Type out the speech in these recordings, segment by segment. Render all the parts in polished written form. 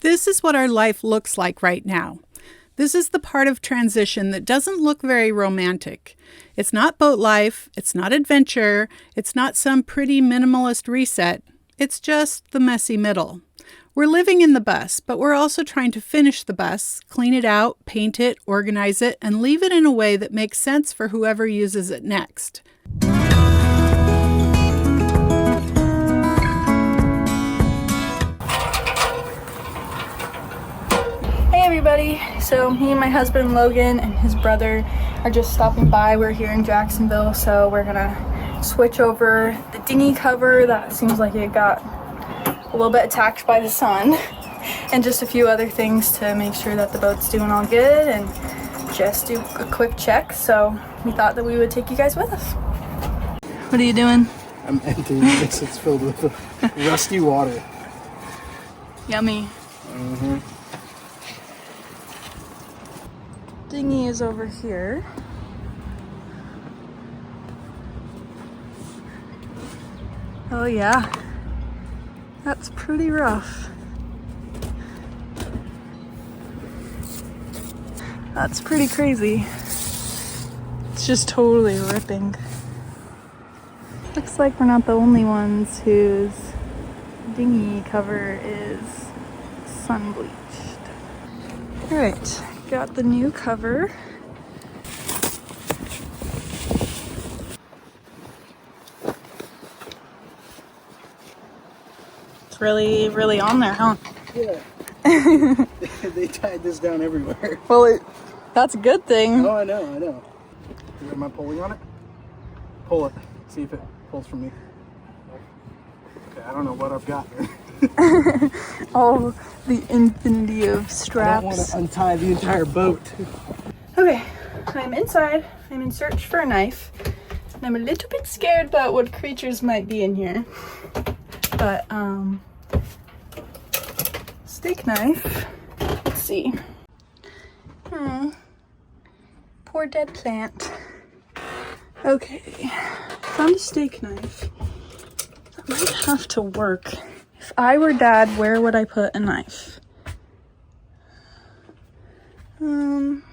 This is what our life looks like right now. This is the part of transition that doesn't look very romantic. It's not boat life, it's not adventure, it's not some pretty minimalist reset. It's just the messy middle. We're living in the bus, but we're also trying to finish the bus, clean it out, paint it, organize it, and leave it in a way that makes sense for whoever uses it next. Hey everybody, so me and my husband Logan and his brother are just stopping by. We're here in Jacksonville, so we're gonna switch over the dinghy cover that seems like it got a little bit attacked by the sun, and just a few other things to make sure that the boat's doing all good and just do a quick check. So we thought that we would take you guys with us. What are you doing? I'm emptying this. It's filled with rusty water. Yummy. Dinghy is over here. Oh yeah, that's pretty rough. That's pretty crazy. It's just totally ripping. Looks like we're not the only ones whose dinghy cover is sun bleached. All right. Got the new cover. It's really on there, huh? Yeah. They tied this down everywhere. Well, that's a good thing. Oh, I know. Am I pulling on it? Pull it. See if it pulls from me. Okay, I don't know what I've got here. All the infinity of straps. I don't want to untie the entire boat. Okay, I'm inside. I'm in search for a knife. And I'm a little bit scared about what creatures might be in here. But, steak knife. Let's see. Poor dead plant. Okay, found a steak knife. That might have to work. If I were Dad, where would I put a knife? I don't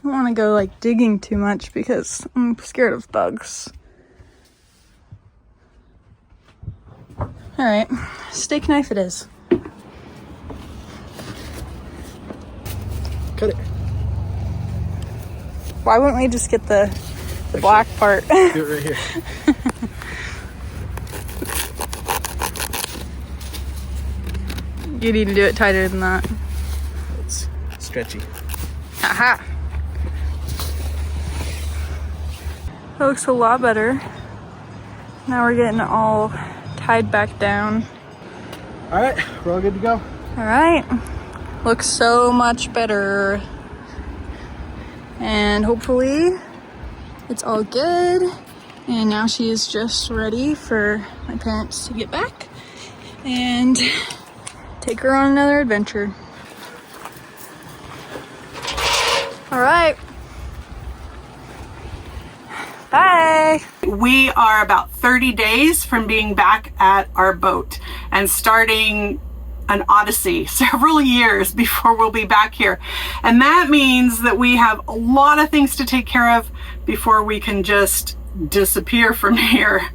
want to go like digging too much because I'm scared of bugs. All right, steak knife it is. Cut it. Why wouldn't we just get the black part? Do it right here. You need to do it tighter than that. It's stretchy. Aha! That looks a lot better. Now we're getting it all tied back down. All right, we're all good to go. All right, looks so much better. And hopefully it's all good. And now she is just ready for my parents to get back and take her on another adventure. All right. Bye. We are about 30 days from being back at our boat and starting an odyssey, several years before we'll be back here. And that means that we have a lot of things to take care of before we can just disappear from here.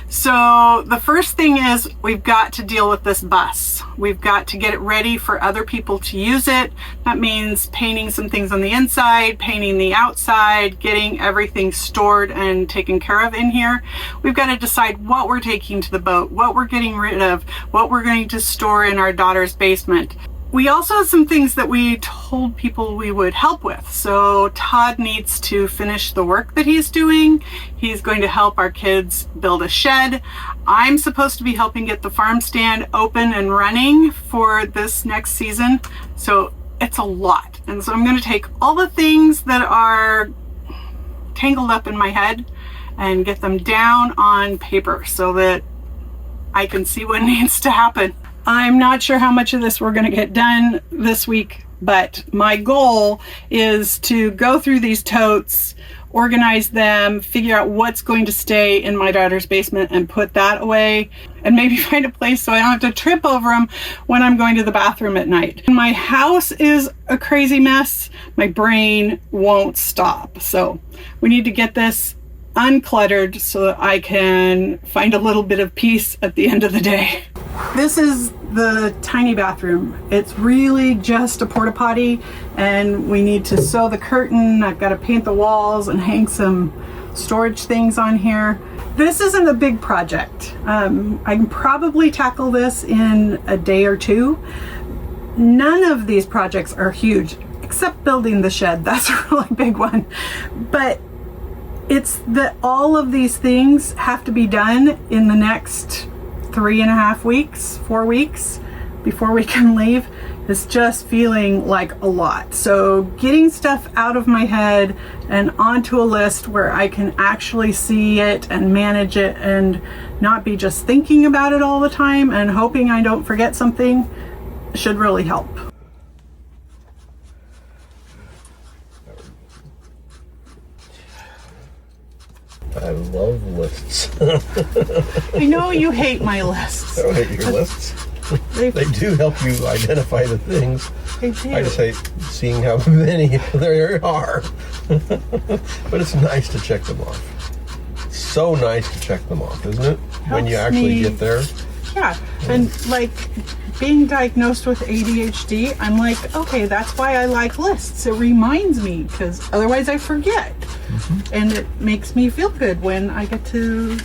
So the first thing is we've got to deal with this bus. We've got to get it ready for other people to use it. That means painting some things on the inside, painting the outside, getting everything stored and taken care of in here. We've got to decide what we're taking to the boat, what we're getting rid of, what we're going to store in our daughter's basement. We also have some things that we told people we would help with. So Todd needs to finish the work that he's doing. He's going to help our kids build a shed. I'm supposed to be helping get the farm stand open and running for this next season. So it's a lot. And so I'm going to take all the things that are tangled up in my head and get them down on paper so that I can see what needs to happen. I'm not sure how much of this we're going to get done this week, but my goal is to go through these totes, organize them, figure out what's going to stay in my daughter's basement and put that away, and maybe find a place so I don't have to trip over them when I'm going to the bathroom at night. My house is a crazy mess. My brain won't stop. So we need to get this uncluttered so that I can find a little bit of peace at the end of the day. This is the tiny bathroom. It's really just a porta potty, and we need to sew the curtain. I've got to paint the walls and hang some storage things on here. This isn't a big project. I can probably tackle this in a day or two. None of these projects are huge, except building the shed. That's a really big one. But it's that all of these things have to be done in the next 3.5 weeks, 4 weeks before we can leave. It's just feeling like a lot. So getting stuff out of my head and onto a list where I can actually see it and manage it and not be just thinking about it all the time and hoping I don't forget something should really help. I love lists. I know you hate my lists. I don't hate your lists. They do help you identify the things. They do. I just hate seeing how many there are. But it's nice to check them off. So nice to check them off, isn't it? When you actually get there. Yeah, and like being diagnosed with ADHD, I'm like, okay, that's why I like lists. It reminds me, because otherwise I forget. And it makes me feel good when I get to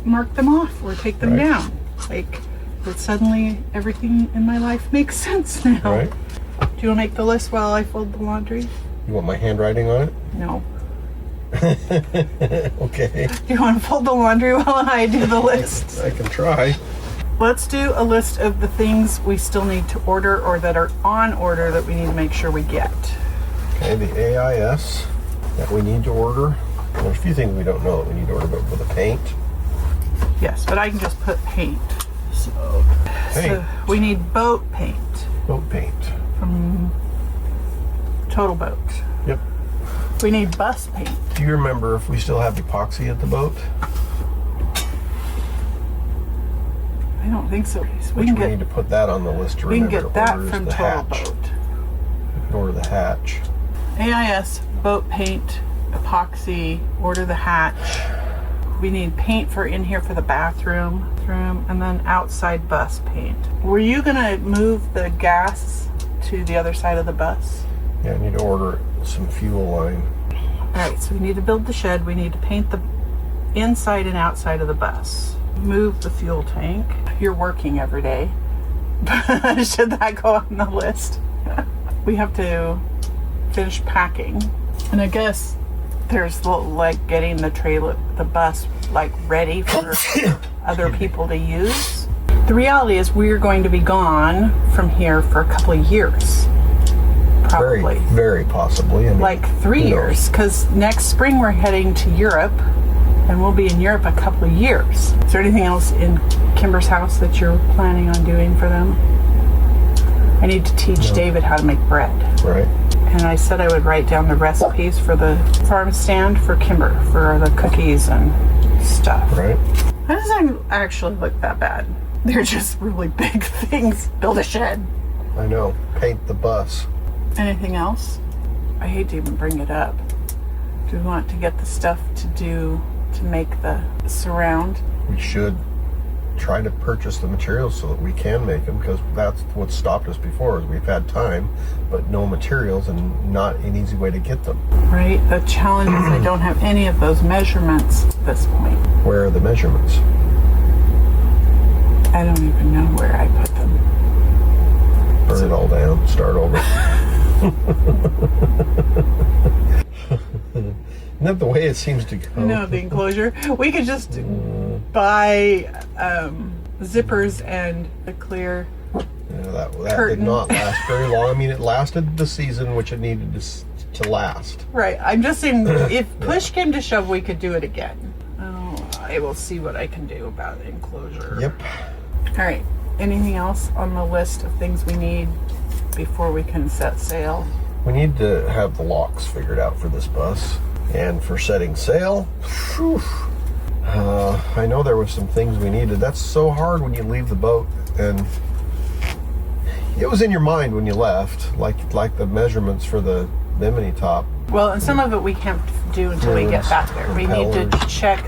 mark them off or take them down. Like, that suddenly everything in my life makes sense now. Right. Do you want to make the list while I fold the laundry? You want my handwriting on it? No. Okay. Do you want to fold the laundry while I do the list? I can try. Let's do a list of the things we still need to order or that are on order that we need to make sure we get. Okay, the AIS that we need to order. There's a few things we don't know that we need to order, but for the paint. Yes, but I can just put paint. So we need boat paint Boat paint. from TotalBoat. Yep. We need bus paint. Do you remember if we still have epoxy at the boat? I don't think so. We need to put that on the list to we can remember get that to order from the hatch. TotalBoat. We can order the hatch. AIS, boat paint, epoxy, order the hatch. We need paint for in here for the bathroom, and then outside bus paint. Were you gonna move the gas to the other side of the bus? Yeah, I need to order some fuel line. All right, so we need to build the shed. We need to paint the inside and outside of the bus. Move the fuel tank. You're working every day. Should that go on the list? We have to finish packing. And I guess there's like getting the trailer, the bus, like ready for other people to use. The reality is we're going to be gone from here for a couple of years. Probably. Very, very possibly. I mean, like 3 years, because next spring we're heading to Europe, and we'll be in Europe a couple of years. Is there anything else in Kimber's house that you're planning on doing for them? I need to teach David how to make bread. Right. And I said I would write down the recipes for the farm stand for Kimber, for the cookies and stuff. Right. That doesn't actually look that bad. They're just really big things. Build a shed. I know. Paint the bus. Anything else? I hate to even bring it up. Do we want to get the stuff to do to make the surround? We should try to purchase the materials so that we can make them, because that's what stopped us before, is we've had time but no materials and not an easy way to get them. Right. The challenge is I don't have any of those measurements at this point. Where are the measurements? I don't even know where I put them. Burn it all down, start over. Isn't that the way it seems to go? No, the enclosure. We could just buy zippers and a clear that curtain. did not last very long. I mean, it lasted the season which it needed to last. Right. I'm just saying, if push came to shove, we could do it again. Oh, I will see what I can do about Enclosure. Yep. All right. Anything else on the list of things we need before we can set sail? We need to have the locks figured out for this bus. And for setting sail, whew, I know there were some things we needed. That's so hard when you leave the boat, and it was in your mind when you left, like the measurements for the bimini top. Well, and some of it we can't do until we get back there. We need to check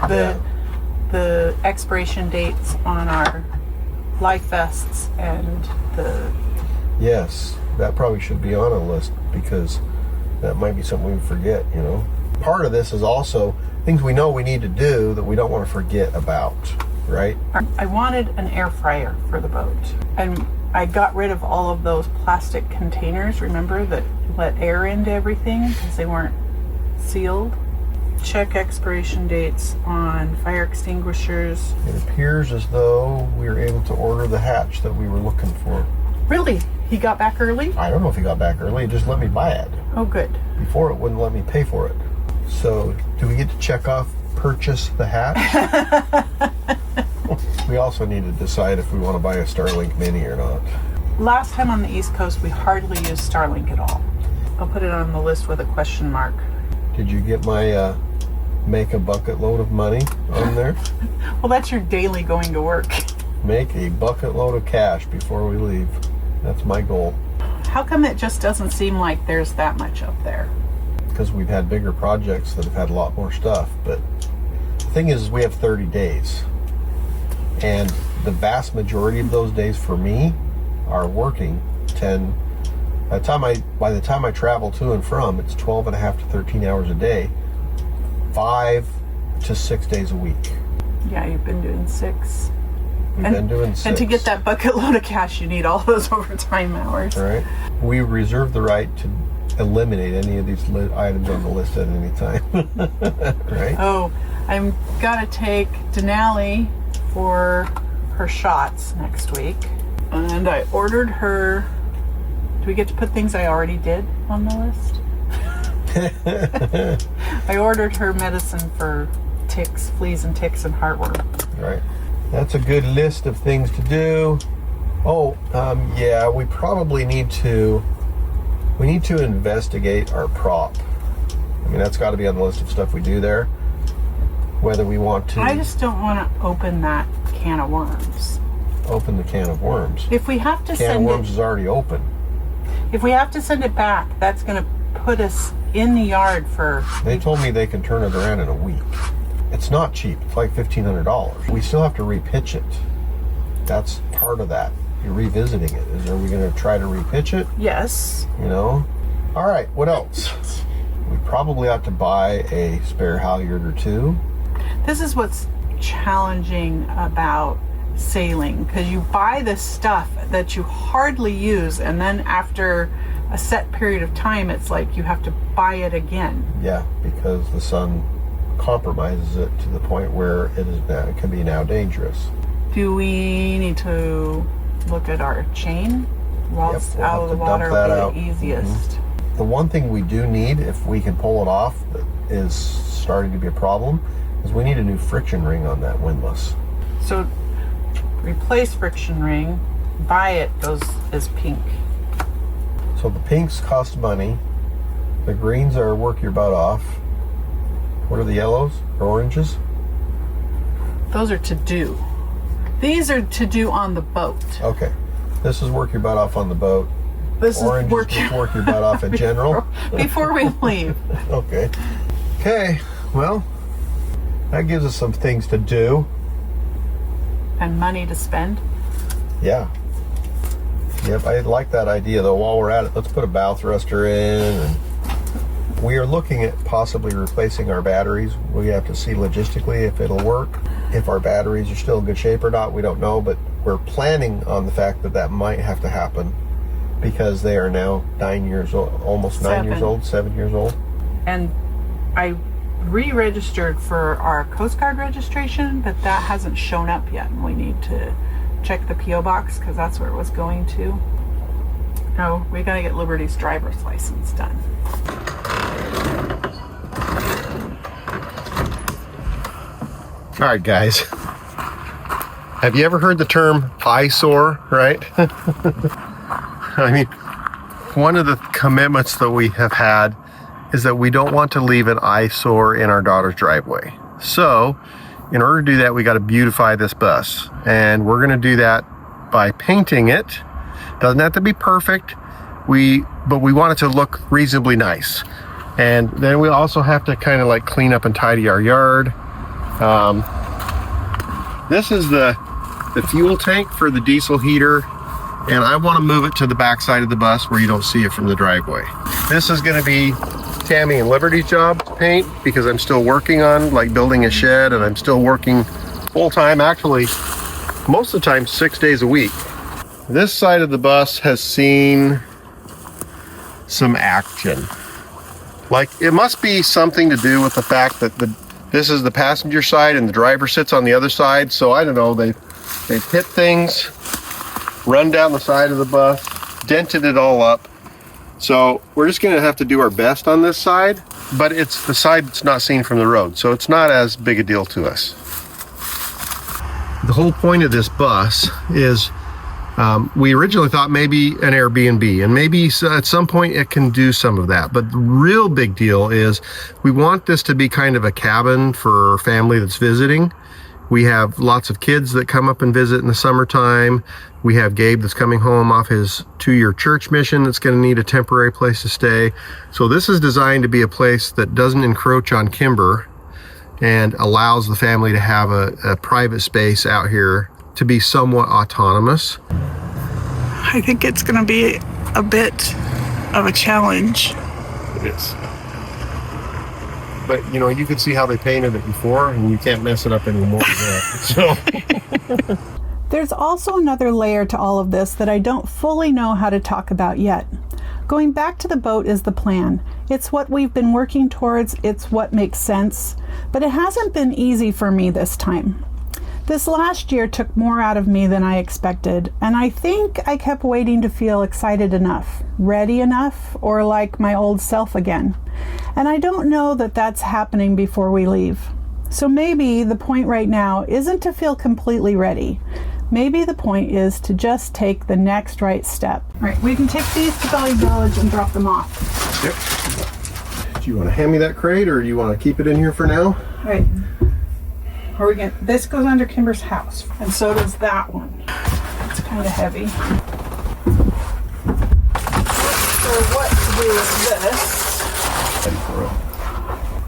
the expiration dates on our life vests and the... Yes, that probably should be on a list, because that might be something we forget, you know. Part of this is also things we know we need to do that we don't want to forget about, right? I wanted an air fryer for the boat, and I got rid of all of those plastic containers, remember, that let air into everything because they weren't sealed. Check expiration dates on fire extinguishers. It appears as though we were able to order the hatch that we were looking for. Really? He got back early? I don't know if he got back early. He just let me buy it. Oh, good. Before, it wouldn't let me pay for it. So, do we get to check off purchase the hatch? We also need to decide if we want to buy a Starlink Mini or not. Last time on the East Coast, we hardly used Starlink at all. I'll put it on the list with a question mark. Did you get my make a bucket load of money on there? Well, that's your daily going to work. Make a bucket load of cash before we leave. That's my goal. How come it just doesn't seem like there's that much up there? Because we've had bigger projects that have had a lot more stuff. But the thing is we have 30 days. And the vast majority of those days for me are working 10. By the time I travel to and from, it's 12 and a half to 13 hours a day, 5 to 6 days a week. Yeah, you've been doing 6. We've been doing 6. And to get that bucket load of cash, you need all those overtime hours. Right. We reserve the right to eliminate any of these items on the list at any time. Right? Oh, I'm gonna take Denali for her shots next week. And I ordered her... Do we get to put things I already did on the list? I ordered her medicine for ticks, fleas and ticks and heartworm. Right. That's a good list of things to do. Oh, yeah, we probably need to investigate our prop. I mean, that's got to be on the list of stuff we do there. Whether we want to... I just don't want to open that can of worms. Open the can of worms. If we have to Can of send worms it... is already open. If we have to send it back, that's going to put us in the yard for... They told me they can turn it around in a week. It's not cheap. It's like $1,500. We still have to repitch it. That's part of that. You're revisiting it. Are we going to try to repitch it? Yes. You know? All right, what else? We probably ought to buy a spare halyard or two. This is what's challenging about sailing, because you buy this stuff that you hardly use, and then after a set period of time, it's like you have to buy it again. Yeah, because the sun compromises it to the point where it can be now dangerous. Do we need to look at our chain? Whilst We'll out of the water will be the easiest. Mm-hmm. The one thing we do need, if we can pull it off, that is starting to be a problem, is we need a new friction ring on that windlass. So replace friction ring, buy it goes as pink. So the pinks cost money. The greens are work your butt off. What are the yellows or oranges? Those are to do. These are to do on the boat. Okay. This is work your butt off on the boat. This Orange is work your butt off in general. before we leave. Okay. Okay. Well, that gives us some things to do. And money to spend. Yeah. Yep, I like that idea though. While we're at it, let's put a bow thruster in. And we are looking at possibly replacing our batteries. We have to see logistically if it'll work. If our batteries are still in good shape or not, we don't know, but we're planning on the fact that that might have to happen because they are now 9 years old, almost 9 years old, 7 years old. And I re-registered for our Coast Guard registration, but that hasn't shown up yet, and we need to check the P.O. box because that's where it was going to. Oh, we gotta get Liberty's driver's license done. All right, guys. Have you ever heard the term eyesore, right? I mean, one of the commitments that we have had is that we don't want to leave an eyesore in our daughter's driveway. So, in order to do that, we got to beautify this bus. And we're going to do that by painting it. Doesn't have to be perfect, but we want it to look reasonably nice. And then we also have to kind of like clean up and tidy our yard. This is the fuel tank for the diesel heater, and I want to move it to the back side of the bus where you don't see it from the driveway. This is going to be Tammy and Liberty's job to paint, because I'm still working on like building a shed, and I'm still working full time, actually most of the time 6 days a week. This side of the bus has seen some action. Like, it must be something to do with the fact that this is the passenger side and the driver sits on the other side. So I don't know, they've hit things, run down the side of the bus, dented it all up. So we're just gonna have to do our best on this side, but it's the side that's not seen from the road, so it's not as big a deal to us. The whole point of this bus is we originally thought maybe an Airbnb, and maybe at some point it can do some of that. But the real big deal is we want this to be kind of a cabin for family that's visiting. We have lots of kids that come up and visit in the summertime. We have Gabe that's coming home off his 2-year church mission that's going to need a temporary place to stay. So this is designed to be a place that doesn't encroach on Kimber and allows the family to have a private space out here to be somewhat autonomous. I think it's going to be a bit of a challenge. It is. But you know, you can see how they painted it before, and you can't mess it up anymore. So. There's also another layer to all of this that I don't fully know how to talk about yet. Going back to the boat is the plan. It's what we've been working towards, it's what makes sense, but it hasn't been easy for me this time. This last year took more out of me than I expected, and I think I kept waiting to feel excited enough, ready enough, or like my old self again. And I don't know that that's happening before we leave. So maybe the point right now isn't to feel completely ready. Maybe the point is to just take the next right step. All right, we can take these to Valley Village and drop them off. Yep. Do you want to hand me that crate, or do you want to keep it in here for now? All right. Or we get, this goes under Kimber's house, and so does that one. It's kind of heavy. So what to do with this?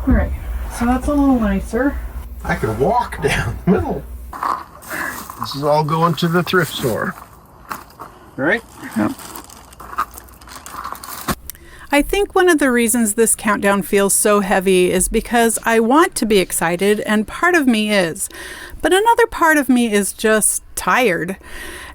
All right, so that's a little nicer. I could walk down the middle. This is all going to the thrift store. All right? Yep. I think one of the reasons this countdown feels so heavy is because I want to be excited, and part of me is, but another part of me is just tired.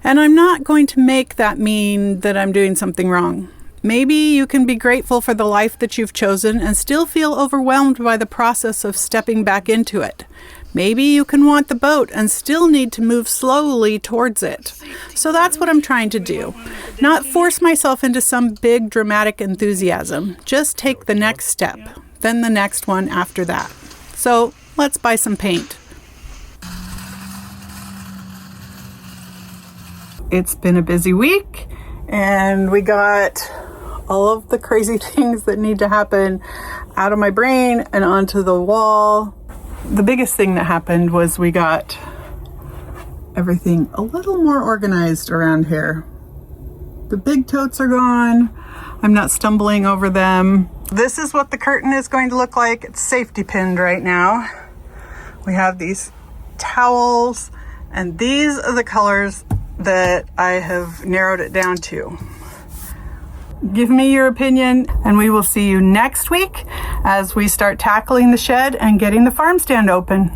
And I'm not going to make that mean that I'm doing something wrong. Maybe you can be grateful for the life that you've chosen and still feel overwhelmed by the process of stepping back into it. Maybe you can want the boat and still need to move slowly towards it. So that's what I'm trying to do. Not force myself into some big dramatic enthusiasm. Just take the next step, then the next one after that. So let's buy some paint. It's been a busy week, and we got all of the crazy things that need to happen out of my brain and onto the wall. The biggest thing that happened was we got everything a little more organized around here. The big totes are gone. I'm not stumbling over them. This is what the curtain is going to look like. It's safety pinned right now. We have these towels, and these are the colors that I have narrowed it down to. Give me your opinion, and we will see you next week as we start tackling the shed and getting the farm stand open.